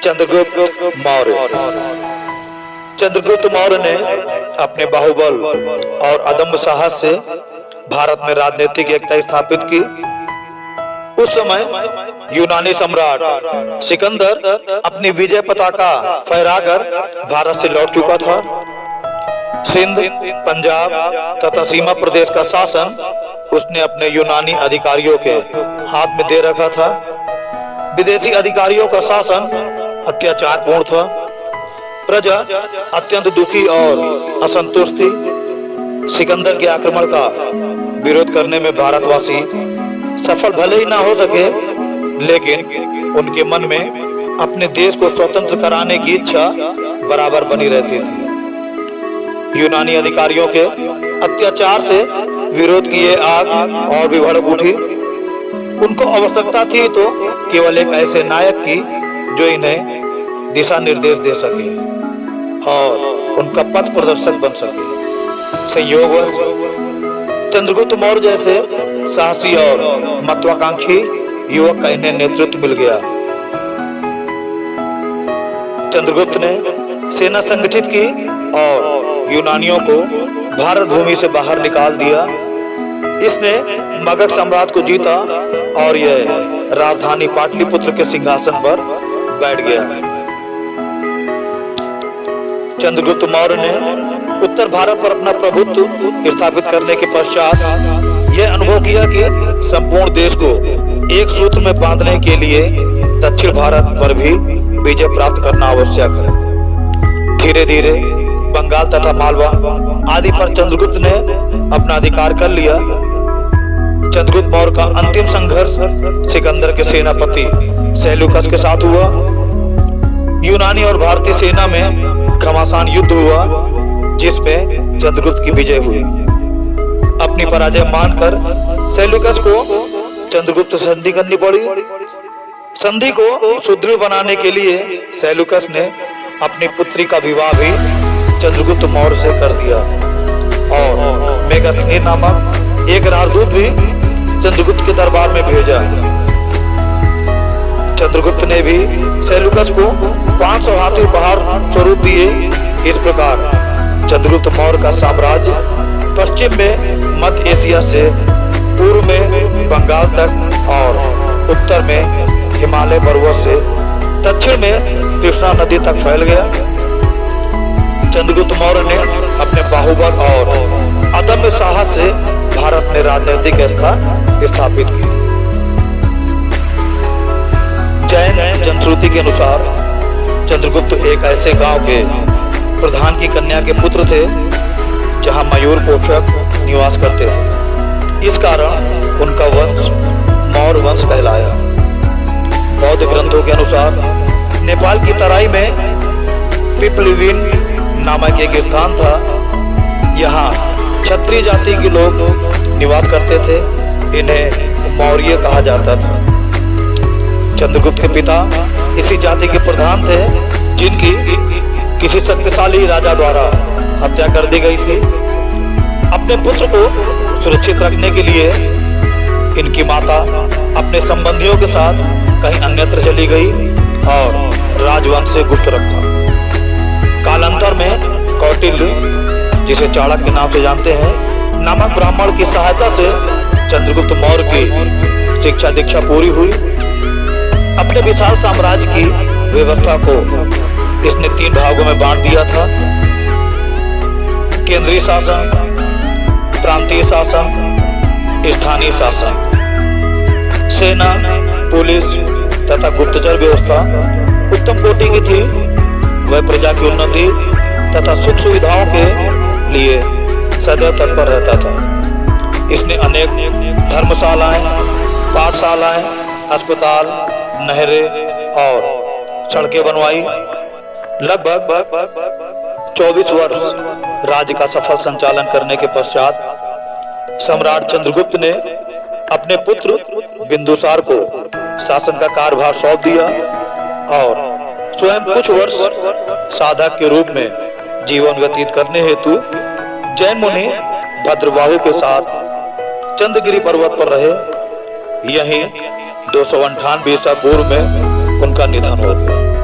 चंद्रगुप्त मौर्य। चंद्रगुप्त मौर्य ने अपने बाहुबल और अदम्य साहस से भारत में राजनीतिक एकता स्थापित की। उस समय यूनानी सम्राट सिकंदर अपनी विजय पताका फहराकर भारत से लौट चुका था। सिंध, पंजाब तथा सीमा प्रदेश का शासन उसने अपने यूनानी अधिकारियों के हाथ में दे रखा था। विदेशी अधिकारियों का शासन अत्याचारपूर्ण था। प्रजा अत्यंत दुखी और असंतुष्ट थी। सिकंदर के आक्रमण का विरोध करने में भारतवासी सफल भले ही ना हो सके, लेकिन उनके मन में अपने देश को स्वतंत्र कराने की इच्छा बराबर बनी रहती थी। यूनानी अधिकारियों के अत्याचार से विरोध की ये आग और भी भड़क उठी। उनको आवश्यकता थी तो केवल एक ऐसे नायक की जो इन्हें दिशा निर्देश दे सके और उनका पथ प्रदर्शक बन सके। संयोगवश चंद्रगुप्त मौर्य जैसे साहसी और महत्वाकांक्षी युवक का इन्हें नेतृत्व मिल गया। चंद्रगुप्त ने सेना संगठित की और यूनानियों को भारत भूमि से बाहर निकाल दिया। इसने मगध साम्राज्य को जीता और यह राजधानी पाटलिपुत्र के सिंहासन पर बैठ गया। चंद्रगुप्त मौर्य ने उत्तर भारत पर अपना प्रभुत्व स्थापित करने के पश्चात यह अनुभव किया कि संपूर्ण देश को एक सूत्र में बांधने के लिए दक्षिण भारत पर भी विजय प्राप्त करना आवश्यक है। धीरे धीरे बंगाल तथा मालवा आदि पर चंद्रगुप्त ने अपना अधिकार कर लिया। चंद्रगुप्त मौर्य का अंतिम संघर्ष सिकंदर के सेनापति सेल्यूकस के साथ हुआ। यूनानी और भारतीय सेना में घमासान युद्ध हुआ, जिसमें चंद्रगुप्त की विजय हुई। अपनी पराजय मानकर सेल्यूकस को चंद्रगुप्त से संधि करनी पड़ी। संधि को सुदृढ़ बनाने के लिए सेल्यूकस ने अपनी पुत्री का विवाह भी चंद्रगुप्त मौर्य से कर दिया और मेघास्थनीर नामक एक राजदूत भी चंद्रगुप्त के दरबार में भेजा। चंद्रगुप्त ने भी सेल्यूकस को 500 हाथी उपहार स्वरूप दिए। इस प्रकार चंद्रगुप्त मौर्य का साम्राज्य पश्चिम में मध्य एशिया से पूर्व में बंगाल तक और उत्तर में हिमालय पर्वत से दक्षिण में कृष्णा नदी तक फैल गया। चंद्रगुप्त मौर्य ने अपने बाहुबल और अदम्य साहस से भारत में राजनीतिक एकता स्थापित की। जैन जनश्रुति के अनुसार चंद्रगुप्त एक ऐसे गांव के प्रधान की कन्या के पुत्र थे जहां मयूर पोषक निवास करते थे। इस कारण उनका वंश मौर्य वंश कहलाया। बौद्ध ग्रंथों के अनुसार नेपाल की तराई में पिपलिविन नामक एक स्थान था। यहाँ क्षत्रिय जाति के लोग निवास करते थे। इन्हें मौर्य कहा जाता था। चंद्रगुप्त के पिता इसी जाति के प्रधान थे, जिनकी किसी शक्तिशाली राजा द्वारा हत्या कर दी गई थी। अपने पुत्र को सुरक्षित रखने के लिए इनकी माता अपने संबंधियों के साथ कहीं अन्यत्र चली गई और राजवंश से गुप्त रखा। कालांतर में कौटिल्य, जिसे चाणक्य के नाम से जानते हैं, नामक ब्राह्मण की सहायता से चंद्रगुप्त मौर्य की शिक्षा दीक्षा पूरी हुई। अपने विशाल साम्राज्य की व्यवस्था को इसने 3 भागों में बांट दिया था: केंद्रीय शासन, प्रांतीय शासन, स्थानीय शासन। सेना, पुलिस तथा गुप्तचर व्यवस्था उत्तम कोटि की थी। वह प्रजा की उन्नति तथा सुख सुविधाओं के लिए सदैव तत्पर रहता था। इसने अनेक धर्मशालाएं, पाठशालाएं, अस्पताल, नहरें और सड़कें बनवाई। लगभग 24 वर्ष राज्य का सफल संचालन करने के पश्चात सम्राट चंद्रगुप्त ने अपने पुत्र बिंदुसार को शासन का कार्यभार सौंप दिया और स्वयं कुछ वर्ष साधक के रूप में जीवन व्यतीत करने हेतु जैन मुनि भद्रबाहु के साथ चंद्रगिरी पर्वत पर रहे। यहीं 298 ईसा पूर्व में उनका निधन हो गया।